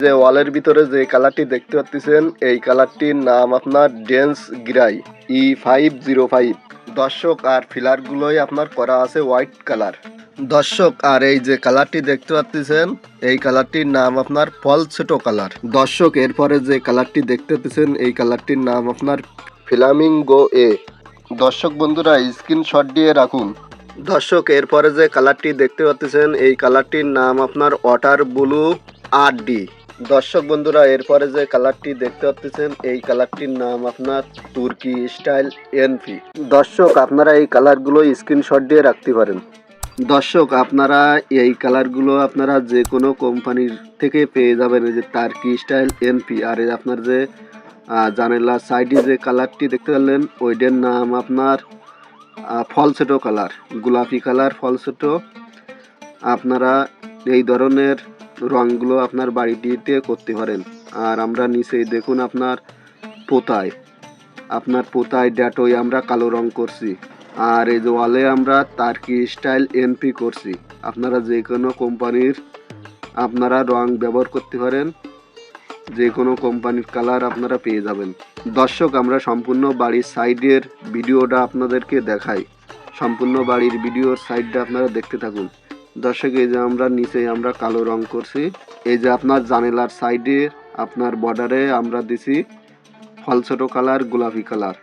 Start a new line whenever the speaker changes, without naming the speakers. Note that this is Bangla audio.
যে ওয়ালের ভিতরে যে কালারটি দেখতে পাচ্ছেন এই কালারটির নাম আপনার ডেন্স গ্রাই E505। দর্শক আর ফিলারগুলোই আপনার করা আছে হোয়াইট কালার। দর্শক আর এই যে কালারটি দেখতে পাচ্ছেন এই কালারটির নাম আপনার ফলসেটো কালার। দর্শক এরপরে যে কালারটি দেখতে পাচ্ছেন এই কালারটির নাম আপনার ফ্লামিঙ্গো এ। দর্শক বন্ধুরা স্ক্রিনশট দিয়ে রাখুন। দর্শক এরপরে যে কালারটি দেখতে পাচ্ছেন এই কালারটির নাম আপনার ওয়াটার ব্লু RD। দর্শক বন্ধুরা এরপরে যে কালারটি দেখতে পাচ্ছেন এই কালারটির নাম আপনার তুর্কি স্টাইল NP। দর্শক আপনারা এই কালারগুলো স্ক্রিনশট দিয়ে রাখতে পারেন। দর্শক আপনারা এই কালারগুলো আপনারা যে কোনো কোম্পানির থেকে পেয়ে যাবেন, এই যে টার্কি স্টাইল NP। আর এই আপনার যে জানালা সাইডে যে কালারটি দেখতে পেলেন ওইটার নাম আপনার ফলসেটো কালার, গোলাপি কালার ফলসেটো। আপনারা এই ধরনের রঙগুলো আপনার বাড়িটিতে করতে পারেন। আর আমরা নিচেই দেখুন আপনার পোতায় ড্যাটোয় আমরা কালো রং করছি। আর এই যে ওয়ালে আমরা টার্কি স্টাইল NP করছি। আপনারা যে কোনো কোম্পানির আপনারা রং ব্যবহার করতে পারেন, যে কোনো কোম্পানির কালার আপনারা পেয়ে যাবেন। দর্শক আমরা সম্পূর্ণ বাড়ির সাইডের ভিডিওটা আপনাদেরকে দেখাই। সম্পূর্ণ বাড়ির ভিডিওর সাইডটা আপনারা দেখতে থাকুন। দর্শক এই যে আমরা নিচে আমরা কালো রং করছি। এই যে আপনার জানালার সাইডে আপনার বর্ডারে আমরা দিছি ফলসেটো কালার, গোলাপি কালার।